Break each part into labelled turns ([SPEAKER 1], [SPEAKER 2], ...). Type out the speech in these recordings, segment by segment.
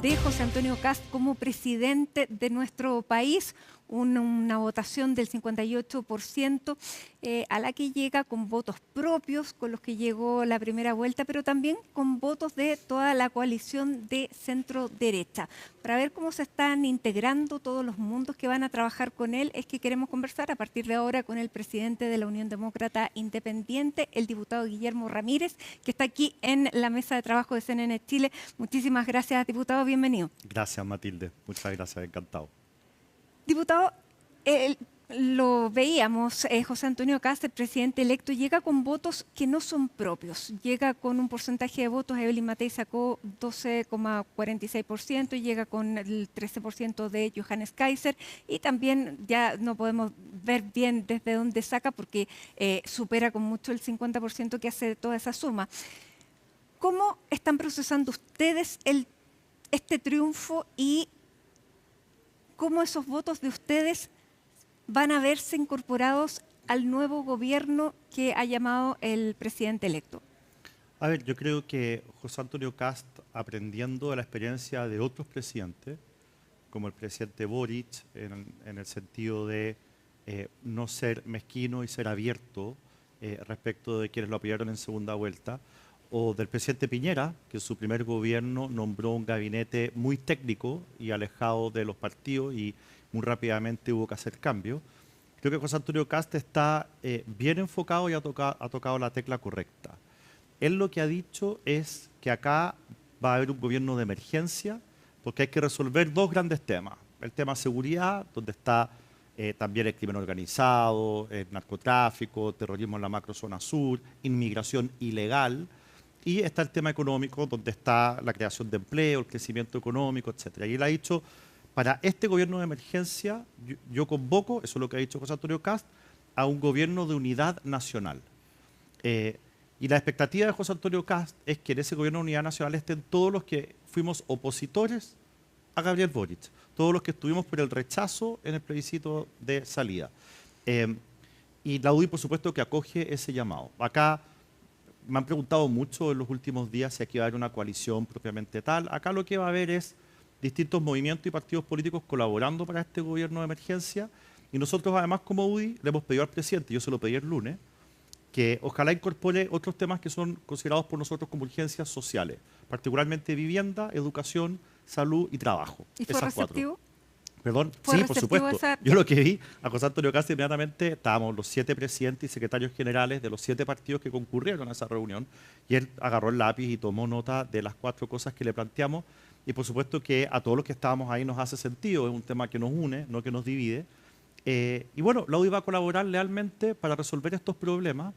[SPEAKER 1] de José Antonio Kast como presidente de nuestro país, una votación del 58%, a la que llega con votos propios, con los que llegó la primera vuelta, pero también con votos de toda la coalición de centro-derecha. Para ver cómo se están integrando todos los mundos que van a trabajar con él, es que queremos conversar a partir de ahora con el presidente de la Unión Demócrata Independiente, el diputado Guillermo Ramírez, que está aquí en la mesa de trabajo de CNN Chile. Muchísimas gracias, diputado, bienvenido.
[SPEAKER 2] Gracias, Matilde. Muchas gracias, encantado.
[SPEAKER 1] Diputado, lo veíamos, José Antonio Kast, el presidente electo, llega con votos que no son propios. Llega con un porcentaje de votos, Evelyn Matei sacó 12,46%, y llega con el 13% de Johannes Kaiser, y también ya no podemos ver bien desde dónde saca, porque supera con mucho el 50% que hace toda esa suma. ¿Cómo están procesando ustedes este triunfo y cómo esos votos de ustedes van a verse incorporados al nuevo gobierno que ha llamado el presidente electo?
[SPEAKER 2] A ver, yo creo que José Antonio Kast, aprendiendo de la experiencia de otros presidentes, como el presidente Boric, en el sentido de no ser mezquino y ser abierto respecto de quienes lo apoyaron en segunda vuelta, o del presidente Piñera, que en su primer gobierno nombró un gabinete muy técnico y alejado de los partidos, y muy rápidamente hubo que hacer cambios. Creo que José Antonio Kast está bien enfocado y ha tocado la tecla correcta. Él lo que ha dicho es que acá va a haber un gobierno de emergencia porque hay que resolver dos grandes temas. El tema seguridad, donde está también el crimen organizado, el narcotráfico, terrorismo en la macrozona sur, inmigración ilegal. Y está el tema económico, donde está la creación de empleo, el crecimiento económico, etc. Y él ha dicho, para este gobierno de emergencia, yo convoco, eso es lo que ha dicho José Antonio Kast, a un gobierno de unidad nacional. Y la expectativa de José Antonio Kast es que en ese gobierno de unidad nacional estén todos los que fuimos opositores a Gabriel Boric, todos los que estuvimos por el rechazo en el plebiscito de salida. Y la UDI, por supuesto, que acoge ese llamado. Acá me han preguntado mucho en los últimos días si aquí va a haber una coalición propiamente tal. Acá lo que va a haber es distintos movimientos y partidos políticos colaborando para este gobierno de emergencia. Y nosotros, además, como UDI, le hemos pedido al presidente, yo se lo pedí el lunes, que ojalá incorpore otros temas que son considerados por nosotros como urgencias sociales, particularmente vivienda, educación, salud y trabajo.
[SPEAKER 1] ¿Y fue receptivo?
[SPEAKER 2] Perdón, sí, por supuesto. Yo lo que vi a José Antonio Kast inmediatamente, estábamos los 7 presidentes y secretarios generales de los 7 partidos que concurrieron a esa reunión, y él agarró el lápiz y tomó nota de las 4 cosas que le planteamos, y por supuesto que a todos los que estábamos ahí nos hace sentido, es un tema que nos une, no que nos divide. Y bueno, la UDI va a colaborar lealmente para resolver estos problemas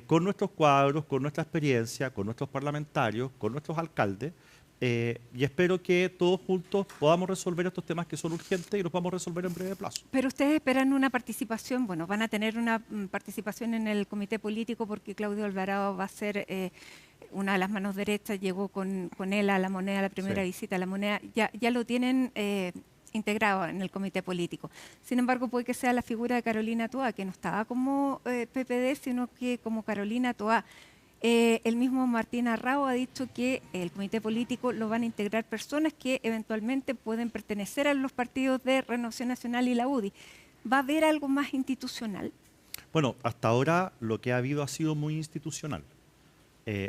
[SPEAKER 2] con nuestros cuadros, con nuestra experiencia, con nuestros parlamentarios, con nuestros alcaldes, y espero que todos juntos podamos resolver estos temas que son urgentes y los vamos a resolver en breve plazo.
[SPEAKER 1] Pero ustedes esperan una participación, bueno, van a tener una participación en el comité político, porque Claudio Alvarado va a ser una de las manos derechas, llegó con él a La Moneda, la primera visita a La Moneda, ya lo tienen integrado en el comité político. Sin embargo, puede que sea la figura de Carolina Toá, que no estaba como PPD, sino que como Carolina Toá. El mismo Martín Arrao ha dicho que el comité político lo van a integrar personas que eventualmente pueden pertenecer a los partidos de Renovación Nacional y la UDI. ¿Va a haber algo más institucional?
[SPEAKER 2] Bueno, hasta ahora lo que ha habido ha sido muy institucional.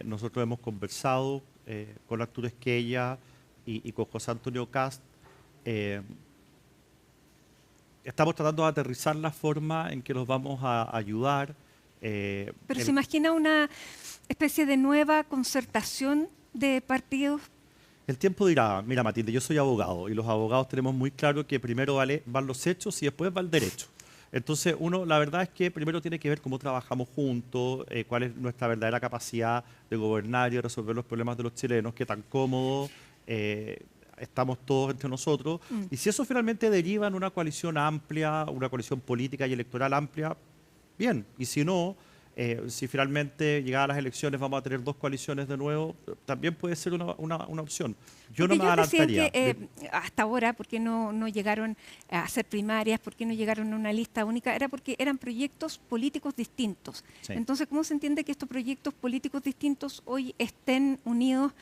[SPEAKER 2] Nosotros hemos conversado con Arturo Esquella y con José Antonio Kast. Estamos tratando de aterrizar la forma en que los vamos a ayudar.
[SPEAKER 1] ¿Pero se imagina una especie de nueva concertación de partidos?
[SPEAKER 2] El tiempo dirá. Mira, Matilde, yo soy abogado y los abogados tenemos muy claro que primero van los hechos y después va el derecho. Entonces, la verdad es que primero tiene que ver cómo trabajamos juntos, cuál es nuestra verdadera capacidad de gobernar y de resolver los problemas de los chilenos, qué tan cómodos estamos todos entre nosotros. Y si eso finalmente deriva en una coalición amplia, una coalición política y electoral amplia, bien. Y si no, si finalmente llegadas las elecciones vamos a tener dos coaliciones de nuevo, también puede ser una opción. Yo no me adelantaría.
[SPEAKER 1] Hasta ahora, ¿por qué no llegaron a hacer primarias? ¿Por qué no llegaron a una lista única? Era porque eran proyectos políticos distintos.
[SPEAKER 2] Sí.
[SPEAKER 1] Entonces, ¿cómo se entiende que estos proyectos políticos distintos hoy estén unidos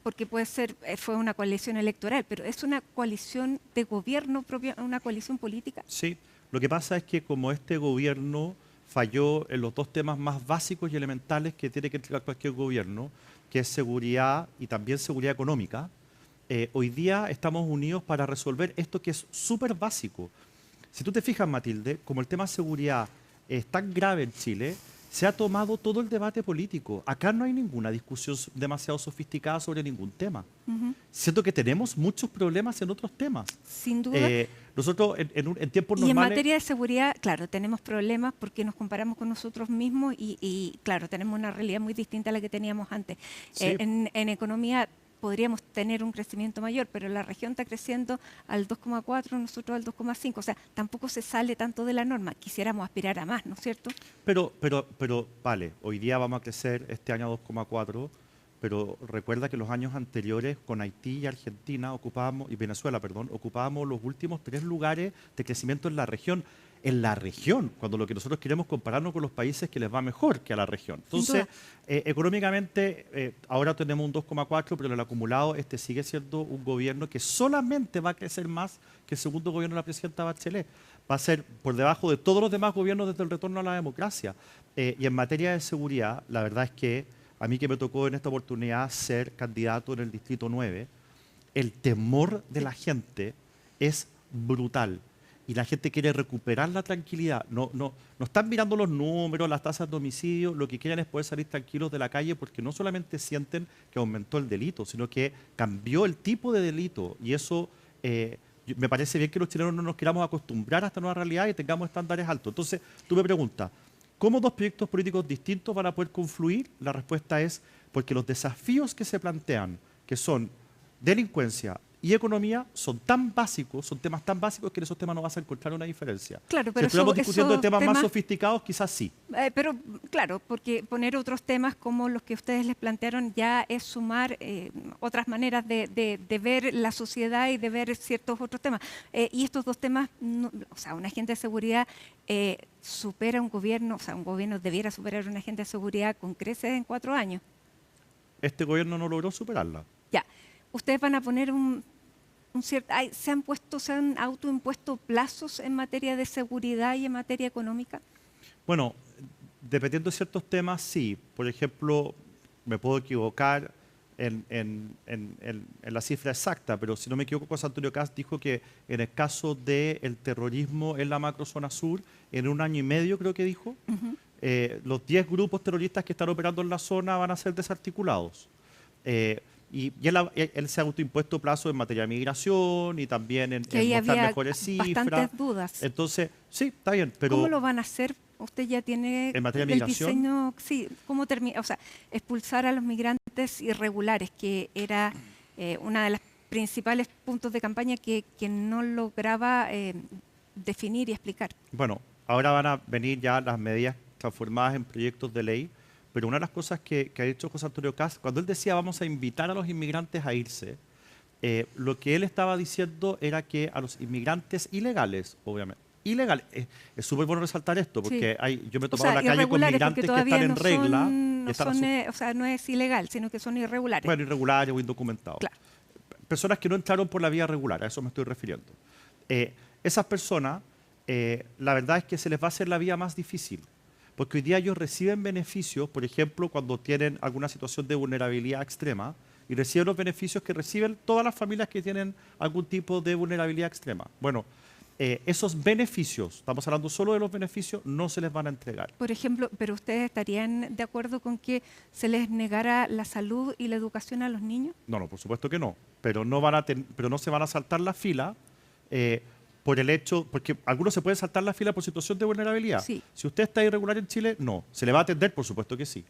[SPEAKER 1] porque puede ser, fue una coalición electoral, pero es una coalición de gobierno propia, una coalición política?
[SPEAKER 2] Sí, lo que pasa es que como este gobierno falló en los dos temas más básicos y elementales que tiene que entregar cualquier gobierno, que es seguridad y también seguridad económica, hoy día estamos unidos para resolver esto que es súper básico. Si tú te fijas, Matilde, como el tema de seguridad es tan grave en Chile, se ha tomado todo el debate político. Acá no hay ninguna discusión demasiado sofisticada sobre ningún tema. Siento que tenemos muchos problemas en otros temas.
[SPEAKER 1] Sin duda.
[SPEAKER 2] Nosotros en tiempos normales...
[SPEAKER 1] Y en materia de seguridad, claro, tenemos problemas porque nos comparamos con nosotros mismos y claro, tenemos una realidad muy distinta a la que teníamos antes.
[SPEAKER 2] Sí.
[SPEAKER 1] En economía podríamos tener un crecimiento mayor, pero la región está creciendo al 2,4, nosotros al 2,5. O sea, tampoco se sale tanto de la norma. Quisiéramos aspirar a más, ¿no es cierto?
[SPEAKER 2] Pero vale, hoy día vamos a crecer este año a 2,4, pero recuerda que los años anteriores con Haití y Argentina y Venezuela, ocupábamos los últimos 3 lugares de crecimiento en la región. En la región, cuando lo que nosotros queremos compararnos con los países que les va mejor que a la región. Entonces, económicamente, ahora tenemos un 2,4, pero en el acumulado sigue siendo un gobierno que solamente va a crecer más que el segundo gobierno de la presidenta Bachelet. Va a ser por debajo de todos los demás gobiernos desde el retorno a la democracia. Y en materia de seguridad, la verdad es que a mí que me tocó en esta oportunidad ser candidato en el Distrito 9, el temor de la gente es brutal. Y la gente quiere recuperar la tranquilidad. No están mirando los números, las tasas de homicidio, lo que quieren es poder salir tranquilos de la calle porque no solamente sienten que aumentó el delito, sino que cambió el tipo de delito. Y eso me parece bien que los chilenos no nos queramos acostumbrar a esta nueva realidad y tengamos estándares altos. Entonces, tú me preguntas, ¿cómo dos proyectos políticos distintos van a poder confluir? La respuesta es porque los desafíos que se plantean, que son delincuencia y economía, son tan básicos, son temas tan básicos que en esos temas no vas a encontrar una diferencia.
[SPEAKER 1] Claro, pero
[SPEAKER 2] si estuviéramos discutiendo de temas más sofisticados, quizás sí.
[SPEAKER 1] Pero claro, porque poner otros temas como los que ustedes les plantearon ya es sumar otras maneras de ver la sociedad y de ver ciertos otros temas. Y estos dos temas, o sea, una agenda de seguridad supera un gobierno debiera superar una agenda de seguridad con creces en 4 años.
[SPEAKER 2] Este gobierno no logró superarla.
[SPEAKER 1] Ya, ustedes van a poner ¿se han autoimpuesto plazos en materia de seguridad y en materia económica?
[SPEAKER 2] Bueno, dependiendo de ciertos temas, sí. Por ejemplo, me puedo equivocar en la cifra exacta, pero si no me equivoco, José Antonio Kast dijo que en el caso del terrorismo en la macrozona sur, en 1 año y medio creo que dijo, los 10 grupos terroristas que están operando en la zona van a ser desarticulados. Y él se ha autoimpuesto plazo en materia de migración y también en mostrar mejores cifras.
[SPEAKER 1] Bastantes dudas.
[SPEAKER 2] Entonces, sí, está bien, pero...
[SPEAKER 1] ¿Cómo lo van a hacer? Usted ya tiene
[SPEAKER 2] en materia de migración,
[SPEAKER 1] diseño, sí, ¿cómo termina? O sea, expulsar a los migrantes irregulares, que era una de las principales puntos de campaña que no lograba definir y explicar.
[SPEAKER 2] Bueno, ahora van a venir ya las medidas transformadas en proyectos de ley. Pero una de las cosas que ha dicho José Antonio Kast, cuando él decía vamos a invitar a los inmigrantes a irse, lo que él estaba diciendo era que a los inmigrantes ilegales, obviamente, ilegales, es súper bueno resaltar esto, porque yo me he topado en la calle con migrantes que están en regla.
[SPEAKER 1] O sea, no es ilegal, sino que son irregulares.
[SPEAKER 2] Bueno, irregulares o indocumentados.
[SPEAKER 1] Claro.
[SPEAKER 2] Personas que no entraron por la vía regular, a eso me estoy refiriendo. Esas personas, la verdad es que se les va a hacer la vía más difícil. Porque hoy día ellos reciben beneficios, por ejemplo, cuando tienen alguna situación de vulnerabilidad extrema, y reciben los beneficios que reciben todas las familias que tienen algún tipo de vulnerabilidad extrema. Bueno, esos beneficios, estamos hablando solo de los beneficios, no se les van a entregar.
[SPEAKER 1] Por ejemplo, ¿pero ustedes estarían de acuerdo con que se les negara la salud y la educación a los niños?
[SPEAKER 2] No, por supuesto que no. Pero no se van a saltar la fila por el hecho, porque algunos se pueden saltar la fila por situación de vulnerabilidad.
[SPEAKER 1] Sí.
[SPEAKER 2] Si usted está irregular en Chile, no. ¿Se le va a atender? Por supuesto que sí.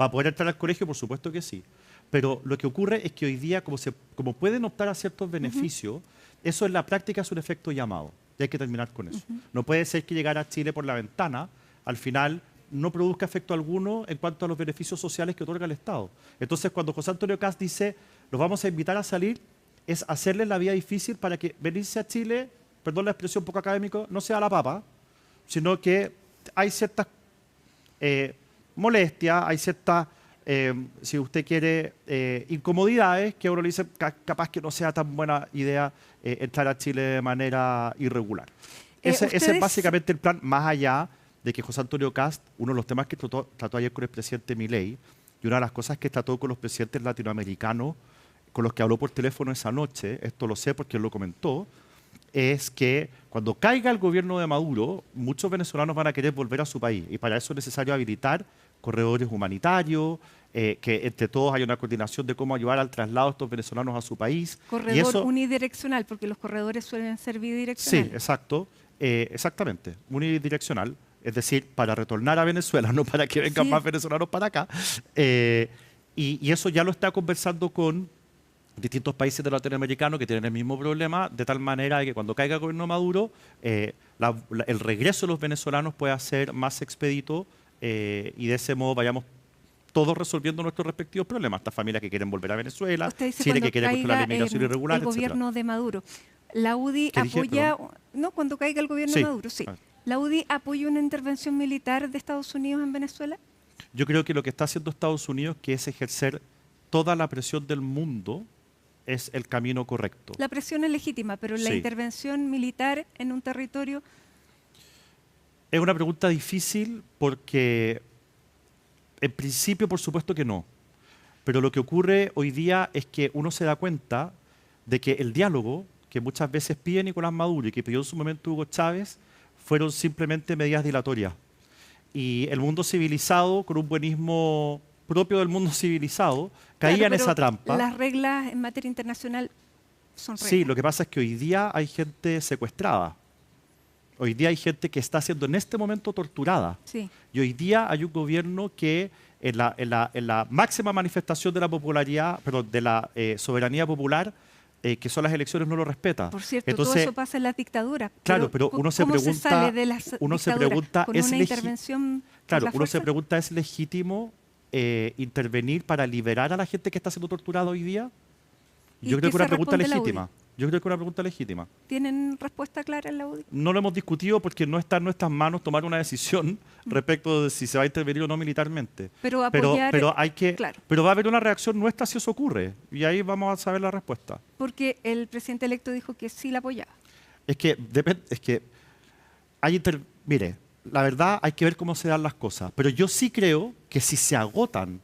[SPEAKER 2] ¿Va a poder entrar al colegio? Por supuesto que sí. Pero lo que ocurre es que hoy día, como pueden optar a ciertos beneficios, eso en la práctica es un efecto llamado. Y hay que terminar con eso. No puede ser que llegar a Chile por la ventana, al final no produzca efecto alguno en cuanto a los beneficios sociales que otorga el Estado. Entonces, cuando José Antonio Kast dice, los vamos a invitar a salir, es hacerles la vida difícil para que venirse a Chile, perdón la expresión un poco académico, no sea la papa, sino que hay ciertas molestias, hay ciertas, si usted quiere, incomodidades que a uno le dice capaz que no sea tan buena idea entrar a Chile de manera irregular. Ese es básicamente el plan, más allá de que José Antonio Kast, uno de los temas que trató ayer con el presidente Milei, y una de las cosas que trató con los presidentes latinoamericanos, con los que habló por teléfono esa noche, esto lo sé porque él lo comentó, es que cuando caiga el gobierno de Maduro, muchos venezolanos van a querer volver a su país, y para eso es necesario habilitar corredores humanitarios, que entre todos haya una coordinación de cómo ayudar al traslado de estos venezolanos a su país.
[SPEAKER 1] Corredor
[SPEAKER 2] y eso,
[SPEAKER 1] unidireccional, porque los corredores suelen ser
[SPEAKER 2] sí,
[SPEAKER 1] bidireccionales.
[SPEAKER 2] exacto, exactamente, unidireccional. Es decir, para retornar a Venezuela, no para que vengan más venezolanos para acá. Y eso ya lo está conversando con distintos países de latinoamericanos que tienen el mismo problema, de tal manera que cuando caiga el gobierno Maduro, el regreso de los venezolanos pueda ser más expedito y de ese modo vayamos todos resolviendo nuestros respectivos problemas. Estas familias que quieren volver a Venezuela, Chile que quiere controlar la inmigración irregular,
[SPEAKER 1] el gobierno de Maduro. La UDI apoya... No, cuando caiga el gobierno de Maduro, sí. ¿La UDI apoya una intervención militar de Estados Unidos en Venezuela?
[SPEAKER 2] Yo creo que lo que está haciendo Estados Unidos, que es ejercer toda la presión del mundo, es el camino correcto.
[SPEAKER 1] La presión es legítima, pero la intervención militar en un territorio...
[SPEAKER 2] Es una pregunta difícil porque, en principio, por supuesto que no. Pero lo que ocurre hoy día es que uno se da cuenta de que el diálogo que muchas veces pide Nicolás Maduro y que pidió en su momento Hugo Chávez fueron simplemente medidas dilatorias. Y el mundo civilizado, con un buenismo propio del mundo civilizado, caía en esa trampa.
[SPEAKER 1] Las reglas en materia internacional son reglas.
[SPEAKER 2] Sí, lo que pasa es que hoy día hay gente secuestrada. Hoy día hay gente que está siendo en este momento torturada.
[SPEAKER 1] Sí.
[SPEAKER 2] Y hoy día hay un gobierno que en la máxima manifestación de la popularidad, perdón, de la soberanía popular, que son las elecciones, no lo respeta.
[SPEAKER 1] Por cierto, entonces, todo eso pasa en las dictaduras.
[SPEAKER 2] Claro, pero uno se pregunta,
[SPEAKER 1] se sale de las
[SPEAKER 2] uno se pregunta,
[SPEAKER 1] ¿con una intervención?
[SPEAKER 2] Claro, uno se pregunta, ¿es legítimo intervenir para liberar a la gente que está siendo torturada hoy día? Yo creo que es una pregunta legítima. Yo creo que es una pregunta legítima.
[SPEAKER 1] ¿Tienen respuesta clara en la UDI?
[SPEAKER 2] No lo hemos discutido porque no está en nuestras manos tomar una decisión respecto de si se va a intervenir o no militarmente.
[SPEAKER 1] Pero apoyar,
[SPEAKER 2] hay que,
[SPEAKER 1] claro.
[SPEAKER 2] Pero va a haber una reacción nuestra si eso ocurre. Y ahí vamos a saber la respuesta.
[SPEAKER 1] Porque el presidente electo dijo que sí la apoyaba.
[SPEAKER 2] Mire, la verdad hay que ver cómo se dan las cosas. Pero yo sí creo que si se agotan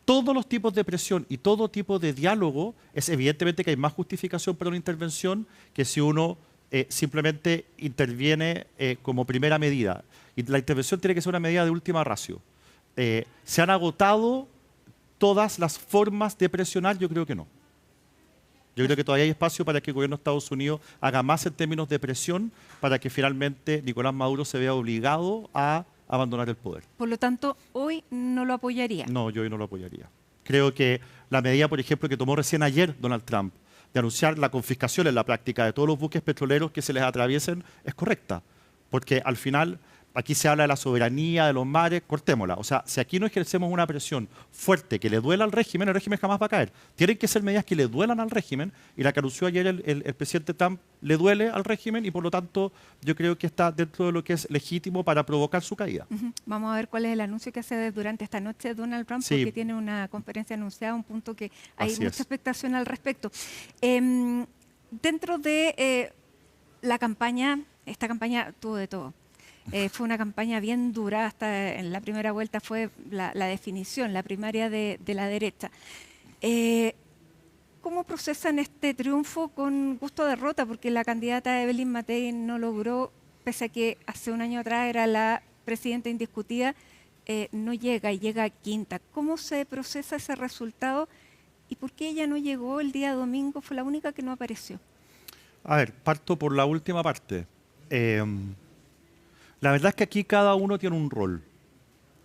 [SPEAKER 2] todos los tipos de presión y todo tipo de diálogo, es evidentemente que hay más justificación para una intervención que si uno simplemente interviene como primera medida. Y la intervención tiene que ser una medida de última ratio. ¿Se han agotado todas las formas de presionar? Yo creo que no. Yo creo que todavía hay espacio para que el gobierno de Estados Unidos haga más en términos de presión para que finalmente Nicolás Maduro se vea obligado a abandonar el poder.
[SPEAKER 1] Por lo tanto, hoy no lo apoyaría.
[SPEAKER 2] No, yo hoy no lo apoyaría. Creo que la medida, por ejemplo, que tomó recién ayer Donald Trump de anunciar la confiscación en la práctica de todos los buques petroleros que se les atraviesen es correcta. Porque al final, aquí se habla de la soberanía de los mares, cortémosla. O sea, si aquí no ejercemos una presión fuerte que le duela al régimen, el régimen jamás va a caer. Tienen que ser medidas que le duelan al régimen, y la que anunció ayer el presidente Trump le duele al régimen, y por lo tanto yo creo que está dentro de lo que es legítimo para provocar su caída.
[SPEAKER 1] Vamos a ver cuál es el anuncio que hace durante esta noche Donald Trump, porque tiene una conferencia anunciada, un punto que hay mucha expectación al respecto. Dentro de la campaña, esta campaña tuvo de todo. Fue una campaña bien dura, hasta en la primera vuelta fue la definición, la primaria de la derecha. ¿Cómo procesan este triunfo con gusto a derrota? Porque la candidata Evelyn Matei no logró, pese a que hace un año atrás era la presidenta indiscutida, no llega y llega a quinta. ¿Cómo se procesa ese resultado? ¿Y por qué ella no llegó el día domingo? Fue la única que no apareció.
[SPEAKER 2] A ver, parto por la última parte. La verdad es que aquí cada uno tiene un rol.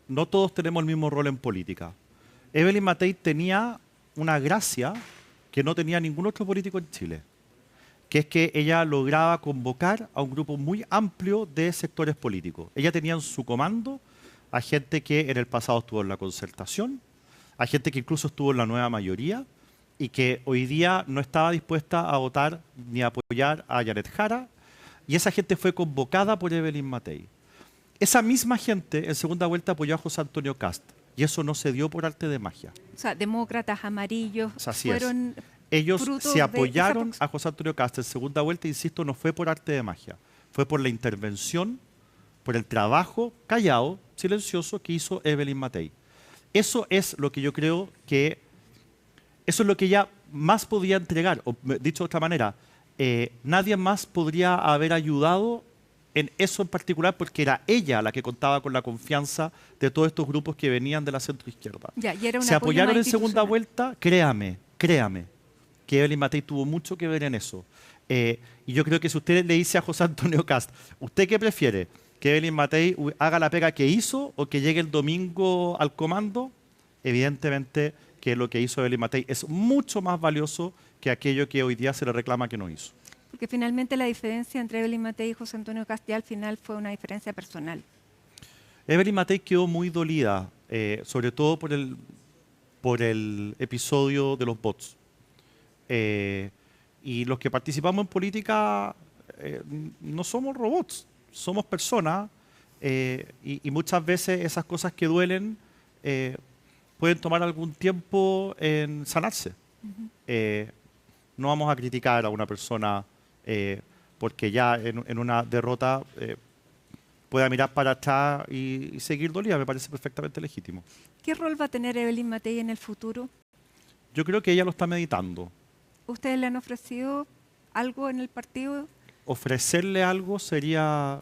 [SPEAKER 2] No todos tenemos el mismo rol en política. Evelyn Matei tenía una gracia que no tenía ningún otro político en Chile, que es que ella lograba convocar a un grupo muy amplio de sectores políticos. Ella tenía en su comando a gente que en el pasado estuvo en la concertación, a gente que incluso estuvo en la nueva mayoría y que hoy día no estaba dispuesta a votar ni a apoyar a Janet Jara, y esa gente fue convocada por Evelyn Matei. Esa misma gente en segunda vuelta apoyó a José Antonio Kast, y eso no se dio por arte de magia.
[SPEAKER 1] O sea, demócratas, amarillos,
[SPEAKER 2] Así
[SPEAKER 1] fueron
[SPEAKER 2] ellos
[SPEAKER 1] fruto
[SPEAKER 2] se apoyaron
[SPEAKER 1] de esa
[SPEAKER 2] a José Antonio Kast en segunda vuelta, insisto, no fue por arte de magia, fue por la intervención, por el trabajo callado, silencioso que hizo Evelyn Matei. Eso es lo que yo creo que, eso es lo que ella más podía entregar, o dicho de otra manera, nadie más podría haber ayudado en eso en particular porque era ella la que contaba con la confianza de todos estos grupos que venían de la centroizquierda.
[SPEAKER 1] Ya, y era un
[SPEAKER 2] Se
[SPEAKER 1] apoyo
[SPEAKER 2] apoyaron
[SPEAKER 1] más
[SPEAKER 2] en segunda
[SPEAKER 1] institucional.
[SPEAKER 2] vuelta, créame, que Evelyn Matei tuvo mucho que ver en eso. Y yo creo que si usted le dice a José Antonio Kast, ¿usted qué prefiere? ¿Que Evelyn Matei haga la pega que hizo o que llegue el domingo al comando? Evidentemente que lo que hizo Evelyn Matei es mucho más valioso que aquello que hoy día se le reclama que no hizo.
[SPEAKER 1] Porque finalmente la diferencia entre Evelyn Matei y José Antonio Kast ya al final fue una diferencia personal.
[SPEAKER 2] Evelyn Matei quedó muy dolida, sobre todo por el episodio de los bots. Y los que participamos en política no somos robots, somos personas y muchas veces esas cosas que duelen pueden tomar algún tiempo en sanarse. No vamos a criticar a una persona porque ya en una derrota pueda mirar para atrás y seguir dolida, me parece perfectamente legítimo.
[SPEAKER 1] ¿Qué rol va a tener Evelyn Matei en el futuro?
[SPEAKER 2] Yo creo que ella lo está meditando.
[SPEAKER 1] ¿Ustedes le han ofrecido algo en el partido?
[SPEAKER 2] Ofrecerle algo sería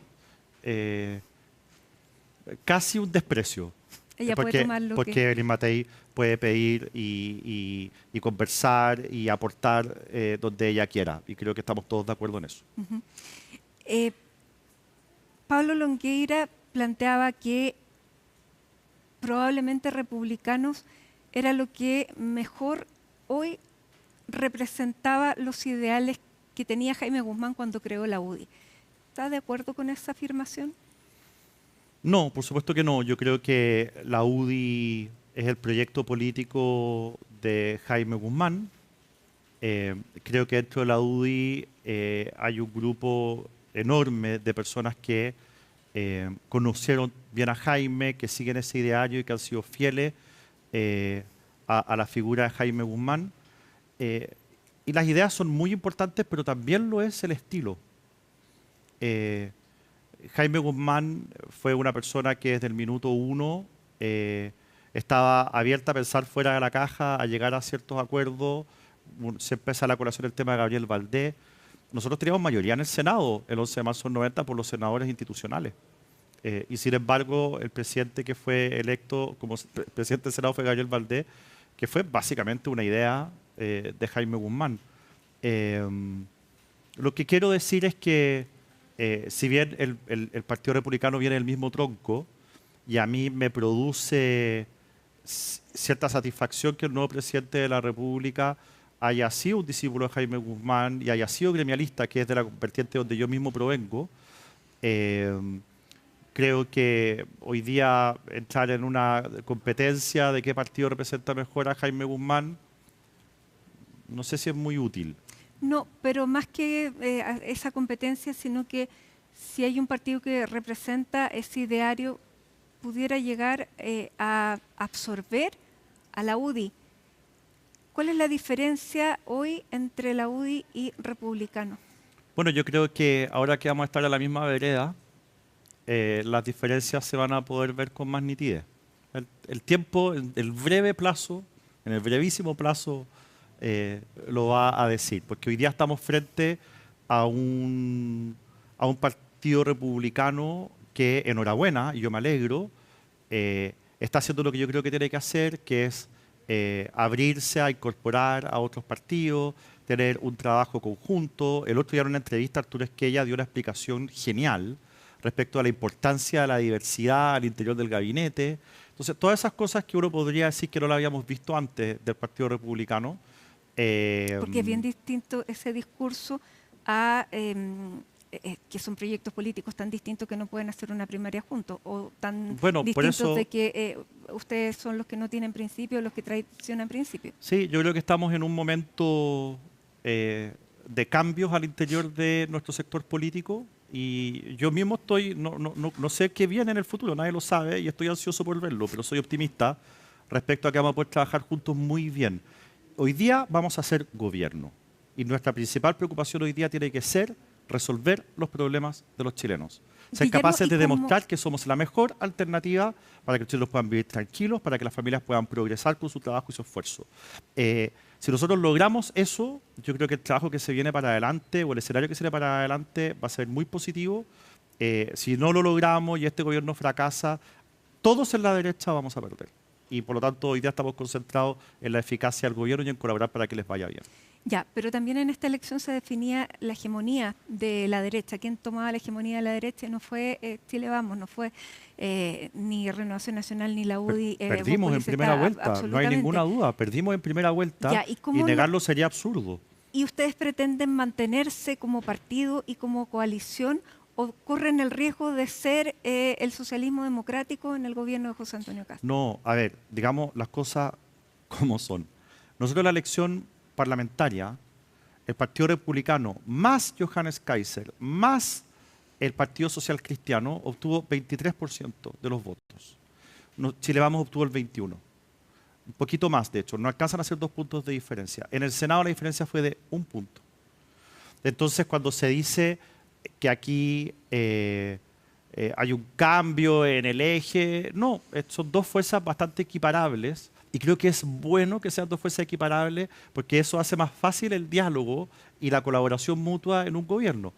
[SPEAKER 2] casi un desprecio.
[SPEAKER 1] Ella puede tomar lo
[SPEAKER 2] porque
[SPEAKER 1] que...
[SPEAKER 2] Evelyn Matei puede pedir y conversar y aportar donde ella quiera. Y creo que estamos todos de acuerdo en eso.
[SPEAKER 1] Pablo Longueira planteaba que probablemente Republicanos era lo que mejor hoy representaba los ideales que tenía Jaime Guzmán cuando creó la UDI. ¿Está de acuerdo con esa afirmación?
[SPEAKER 2] No, por supuesto que no. Yo creo que la UDI es el proyecto político de Jaime Guzmán. Creo que dentro de la UDI hay un grupo enorme de personas que conocieron bien a Jaime, que siguen ese ideario y que han sido fieles a la figura de Jaime Guzmán. Y las ideas son muy importantes, pero también lo es el estilo. Jaime Guzmán fue una persona que desde el minuto uno estaba abierta a pensar fuera de la caja, a llegar a ciertos acuerdos. Se empieza la colación del tema de Gabriel Valdés. Nosotros teníamos mayoría en el Senado el 11 de marzo del 90 por los senadores institucionales. Y sin embargo, el presidente que fue electo como presidente del Senado fue Gabriel Valdés, que fue básicamente una idea de Jaime Guzmán. Lo que quiero decir es que si bien el Partido Republicano viene del mismo tronco y a mí me produce cierta satisfacción que el nuevo presidente de la República haya sido un discípulo de Jaime Guzmán y haya sido gremialista, que es de la vertiente donde yo mismo provengo, creo que hoy día entrar en una competencia de qué partido representa mejor a Jaime Guzmán, no sé si es muy útil.
[SPEAKER 1] No, pero más que esa competencia, sino que si hay un partido que representa ese ideario, pudiera llegar a absorber a la UDI. ¿Cuál es la diferencia hoy entre la UDI y Republicano?
[SPEAKER 2] Bueno, yo creo que ahora que vamos a estar a la misma vereda, las diferencias se van a poder ver con más nitidez. El tiempo, el breve plazo, en el brevísimo plazo, lo va a decir, porque hoy día estamos frente a un partido republicano que, enhorabuena, y yo me alegro, está haciendo lo que yo creo que tiene que hacer, que es abrirse a incorporar a otros partidos, tener un trabajo conjunto. El otro día en una entrevista Arturo Esquella dio una explicación genial respecto a la importancia de la diversidad al interior del gabinete. Entonces, todas esas cosas que uno podría decir que no lo habíamos visto antes del Partido Republicano.
[SPEAKER 1] Porque es bien distinto ese discurso a que son proyectos políticos tan distintos que no pueden hacer una primaria juntos, o tan
[SPEAKER 2] Bueno, por
[SPEAKER 1] distintos
[SPEAKER 2] eso,
[SPEAKER 1] de que ustedes son los que no tienen principios, los que traicionan principios.
[SPEAKER 2] sí, yo creo que estamos en un momento de cambios al interior de nuestro sector político y yo mismo no sé qué viene en el futuro, nadie lo sabe y estoy ansioso por verlo, pero soy optimista respecto a que vamos a poder trabajar juntos muy bien. Hoy día vamos a hacer gobierno y nuestra principal preocupación hoy día tiene que ser resolver los problemas de los chilenos. Ser
[SPEAKER 1] Guillermo,
[SPEAKER 2] capaces
[SPEAKER 1] ¿y
[SPEAKER 2] de
[SPEAKER 1] cómo?
[SPEAKER 2] demostrar que somos la mejor alternativa para que los chilenos puedan vivir tranquilos, para que las familias puedan progresar con su trabajo y su esfuerzo. Si nosotros logramos eso, yo creo que el trabajo que se viene para adelante o el escenario que se viene para adelante va a ser muy positivo. Si no lo logramos y este gobierno fracasa, todos en la derecha vamos a perder. Y por lo tanto hoy día estamos concentrados en la eficacia del gobierno y en colaborar para que les vaya bien.
[SPEAKER 1] Ya, pero también en esta elección se definía la hegemonía de la derecha. ¿Quién tomaba la hegemonía de la derecha? No fue Chile Vamos, no fue ni Renovación Nacional ni la UDI.
[SPEAKER 2] Perdimos en primera vuelta, no hay ninguna duda. Perdimos en primera vuelta
[SPEAKER 1] Ya,
[SPEAKER 2] y negarlo sería absurdo.
[SPEAKER 1] ¿Y ustedes pretenden mantenerse como partido y como coalición o corren el riesgo de ser el socialismo democrático en el gobierno de José Antonio Cast?
[SPEAKER 2] No, a ver, digamos las cosas como son. Nosotros la elección parlamentaria, el Partido Republicano más Johannes Kaiser, más el Partido Social Cristiano, obtuvo 23% de los votos. Chile Vamos obtuvo el 21%. Un poquito más, de hecho. No alcanzan a ser 2 puntos de diferencia. En el Senado la diferencia fue de 1 punto. Entonces, cuando se dice que aquí hay un cambio en el eje, no, son dos fuerzas bastante equiparables. Y creo que es bueno que sean dos fuerzas equiparables porque eso hace más fácil el diálogo y la colaboración mutua en un gobierno.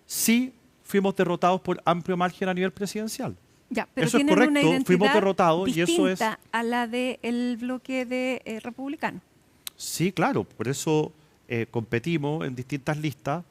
[SPEAKER 2] Sí fuimos derrotados por amplio margen a nivel presidencial.
[SPEAKER 1] Ya, pero
[SPEAKER 2] eso es
[SPEAKER 1] tienen una
[SPEAKER 2] correcto,
[SPEAKER 1] identidad
[SPEAKER 2] fuimos derrotados y eso es...
[SPEAKER 1] distinta a la del bloque de republicano.
[SPEAKER 2] Sí, claro, por eso competimos en distintas listas,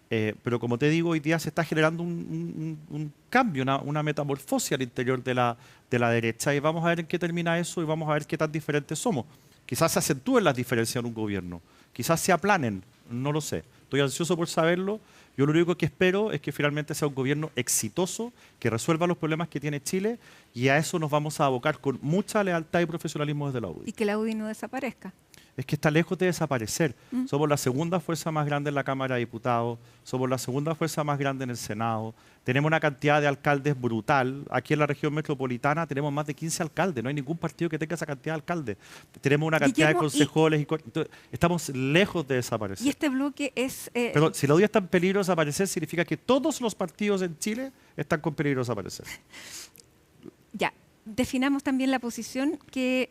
[SPEAKER 2] pero como te digo, hoy día se está generando un cambio, una metamorfosis al interior de la derecha y vamos a ver en qué termina eso y vamos a ver qué tan diferentes somos. Quizás se acentúen las diferencias en un gobierno, quizás se aplanen, no lo sé. Estoy ansioso por saberlo. Yo lo único que espero es que finalmente sea un gobierno exitoso, que resuelva los problemas que tiene Chile y a eso nos vamos a abocar con mucha lealtad y profesionalismo desde la UDI.
[SPEAKER 1] Y que la UDI no desaparezca.
[SPEAKER 2] Es que está lejos de desaparecer. Somos la segunda fuerza más grande en la Cámara de Diputados, somos la segunda fuerza más grande en el Senado, tenemos una cantidad de alcaldes brutal. Aquí en la región metropolitana tenemos más de 15 alcaldes, no hay ningún partido que tenga esa cantidad de alcaldes. Tenemos una cantidad de concejales, entonces, estamos lejos de desaparecer.
[SPEAKER 1] Y este bloque es...
[SPEAKER 2] Pero si la UDI está en peligro de desaparecer, significa que todos los partidos en Chile están con peligro de desaparecer.
[SPEAKER 1] Ya, definamos también la posición que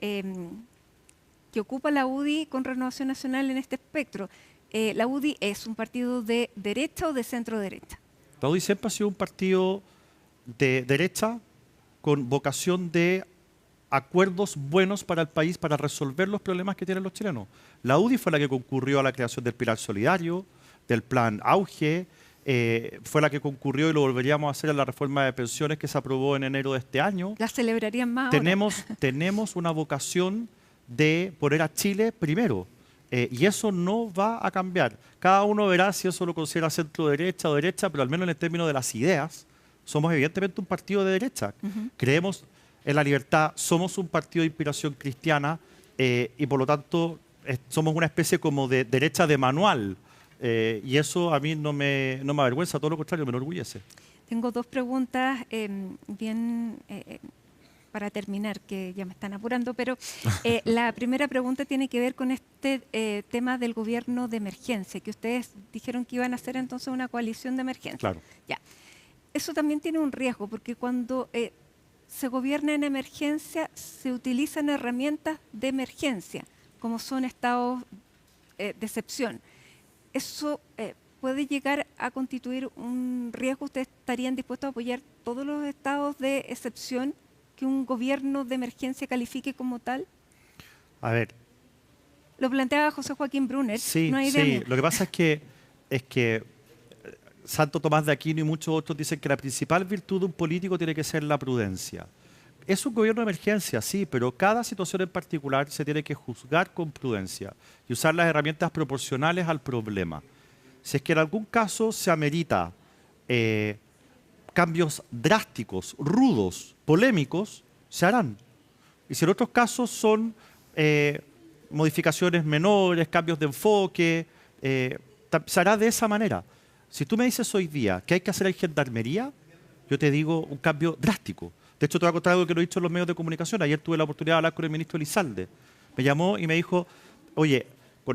[SPEAKER 1] ocupa la UDI con Renovación Nacional en este espectro. ¿La UDI es un partido de derecha o de centro derecha?
[SPEAKER 2] La UDI siempre ha sido un partido de derecha con vocación de acuerdos buenos para el país para resolver los problemas que tienen los chilenos. La UDI fue la que concurrió a la creación del Pilar Solidario, del Plan Auge, fue la que concurrió y lo volveríamos a hacer en la reforma de pensiones que se aprobó en enero de este año.
[SPEAKER 1] ¿La celebrarían más ahora?
[SPEAKER 2] Tenemos una vocación de poner a Chile primero. Y eso no va a cambiar. Cada uno verá si eso lo considera centro derecha o derecha, pero al menos en el término de las ideas, somos evidentemente un partido de derecha. Creemos en la libertad, somos un partido de inspiración cristiana y por lo tanto somos una especie como de derecha de manual. Y eso a mí no me avergüenza, todo lo contrario, me enorgullece.
[SPEAKER 1] Tengo dos preguntas bien... para terminar, que ya me están apurando, pero la primera pregunta tiene que ver con este tema del gobierno de emergencia, que ustedes dijeron que iban a hacer entonces una coalición de emergencia.
[SPEAKER 2] Claro.
[SPEAKER 1] Ya. Eso también tiene un riesgo, porque cuando se gobierna en emergencia, se utilizan herramientas de emergencia, como son estados de excepción. Eso puede llegar a constituir un riesgo. ¿Ustedes estarían dispuestos a apoyar todos los estados de excepción que un gobierno de emergencia califique como tal?
[SPEAKER 2] A ver.
[SPEAKER 1] Lo planteaba José Joaquín Brunner.
[SPEAKER 2] Sí,
[SPEAKER 1] no hay
[SPEAKER 2] sí. Lo que pasa es que Santo Tomás de Aquino y muchos otros dicen que la principal virtud de un político tiene que ser la prudencia. Es un gobierno de emergencia, sí, pero cada situación en particular se tiene que juzgar con prudencia y usar las herramientas proporcionales al problema. Si es que en algún caso se amerita cambios drásticos, rudos, polémicos, se harán. Y si en otros casos son modificaciones menores, cambios de enfoque, se hará de esa manera. Si tú me dices hoy día que hay que hacer en gendarmería, yo te digo un cambio drástico. De hecho, te voy a contar algo que lo he dicho en los medios de comunicación. Ayer tuve la oportunidad de hablar con el ministro Elizalde. Me llamó y me dijo, oye,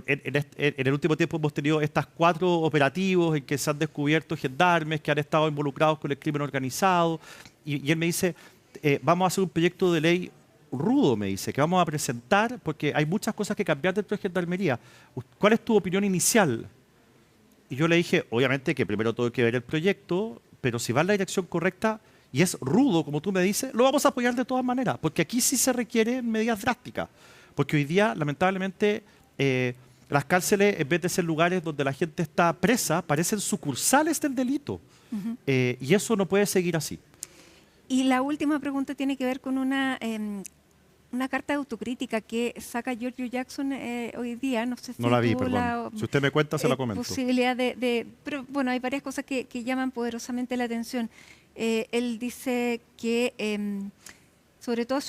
[SPEAKER 2] en el último tiempo hemos tenido estas 4 operativos en que se han descubierto gendarmes que han estado involucrados con el crimen organizado. Y él me dice, vamos a hacer un proyecto de ley rudo, me dice, que vamos a presentar, porque hay muchas cosas que cambiar dentro de gendarmería. ¿Cuál es tu opinión inicial? Y yo le dije, obviamente que primero todo hay que ver el proyecto, pero si va en la dirección correcta y es rudo, como tú me dices, lo vamos a apoyar de todas maneras, porque aquí sí se requieren medidas drásticas. Porque hoy día, lamentablemente, las cárceles, en vez de ser lugares donde la gente está presa, parecen sucursales del delito. Y eso no puede seguir así.
[SPEAKER 1] Y la última pregunta tiene que ver con una carta de autocrítica que saca Giorgio Jackson hoy día. No sé si
[SPEAKER 2] no la vi,
[SPEAKER 1] tuvo
[SPEAKER 2] perdón. Si usted me cuenta, se la comento.
[SPEAKER 1] Posibilidad pero bueno, hay varias cosas que llaman poderosamente la atención. Él dice que, sobre todo,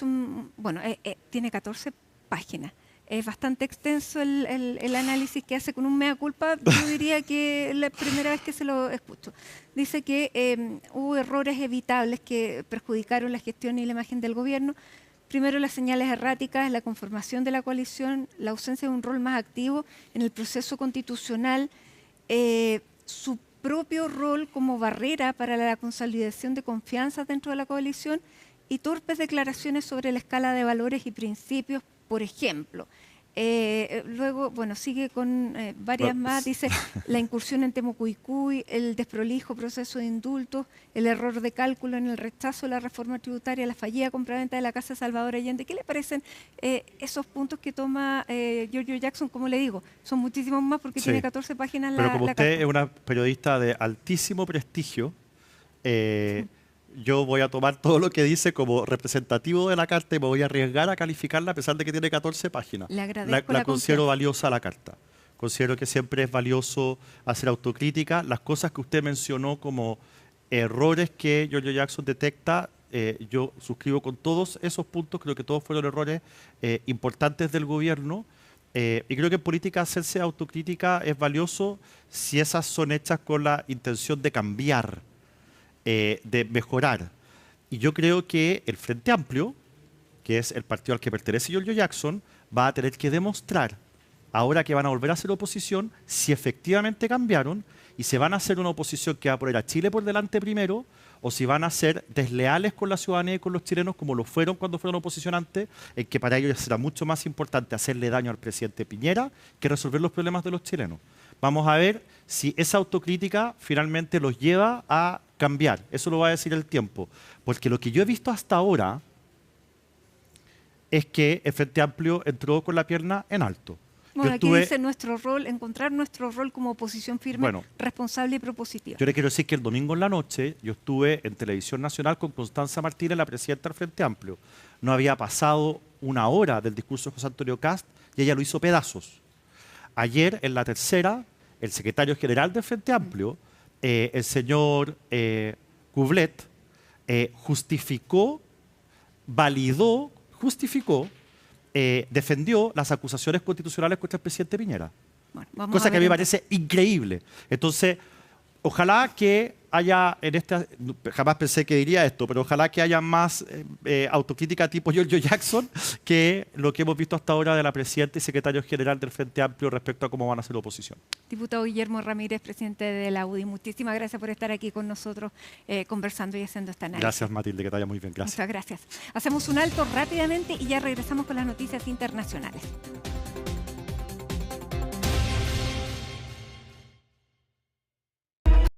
[SPEAKER 1] tiene 14 páginas. Es bastante extenso el análisis que hace con un mea culpa. Yo diría que es la primera vez que se lo escucho. Dice que hubo errores evitables que perjudicaron la gestión y la imagen del gobierno. Primero, las señales erráticas, la conformación de la coalición, la ausencia de un rol más activo en el proceso constitucional, su propio rol como barrera para la consolidación de confianza dentro de la coalición y torpes declaraciones sobre la escala de valores y principios, por ejemplo. Luego, sigue con varias más. Dice la incursión en Temucuicui, el desprolijo proceso de indultos, el error de cálculo en el rechazo de la reforma tributaria, la fallida compraventa de la Casa Salvador Allende. ¿Qué le parecen esos puntos que toma Giorgio Jackson? Como le digo, son muchísimos más porque tiene 14 páginas
[SPEAKER 2] Pero como usted
[SPEAKER 1] carta.
[SPEAKER 2] Es una periodista de altísimo prestigio, yo voy a tomar todo lo que dice como representativo de la carta y me voy a arriesgar a calificarla a pesar de que tiene 14 páginas.
[SPEAKER 1] Le agradezco la
[SPEAKER 2] considero valiosa la carta. Considero que siempre es valioso hacer autocrítica. Las cosas que usted mencionó como errores que Giorgio Jackson detecta, yo suscribo con todos esos puntos. Creo que todos fueron errores importantes del gobierno. Y creo que en política hacerse autocrítica es valioso si esas son hechas con la intención de cambiar, de mejorar. Y yo creo que el Frente Amplio, que es el partido al que pertenece Giorgio Jackson, va a tener que demostrar, ahora que van a volver a ser oposición, si efectivamente cambiaron y se van a hacer una oposición que va a poner a Chile por delante primero, o si van a ser desleales con la ciudadanía y con los chilenos como lo fueron cuando fueron oposición antes, en que para ellos será mucho más importante hacerle daño al presidente Piñera que resolver los problemas de los chilenos. Vamos a ver si esa autocrítica finalmente los lleva a cambiar. Eso lo va a decir el tiempo. Porque lo que yo he visto hasta ahora es que el Frente Amplio entró con la pierna en alto.
[SPEAKER 1] Bueno, aquí dice nuestro rol, encontrar nuestro rol como oposición firme, responsable y propositiva.
[SPEAKER 2] Yo le quiero decir que el domingo en la noche yo estuve en Televisión Nacional con Constanza Martínez, la presidenta del Frente Amplio. No había pasado una hora del discurso de José Antonio Kast y ella lo hizo pedazos. Ayer, en la tercera, el secretario general del Frente Amplio, el señor Kublet, justificó, validó, defendió las acusaciones constitucionales contra el presidente Piñera. Bueno, cosa que a mí me parece increíble. Entonces, ojalá que haya, jamás pensé que diría esto, pero ojalá que haya más autocrítica tipo Giorgio Jackson que lo que hemos visto hasta ahora de la presidenta y secretario general del Frente Amplio respecto a cómo van a ser la oposición.
[SPEAKER 1] Diputado Guillermo Ramírez, presidente de la UDI, muchísimas gracias por estar aquí con nosotros conversando y haciendo esta análisis.
[SPEAKER 2] Gracias, Matilde, que te vaya muy bien. Gracias.
[SPEAKER 1] Muchas gracias. Hacemos un alto rápidamente y ya regresamos con las noticias internacionales.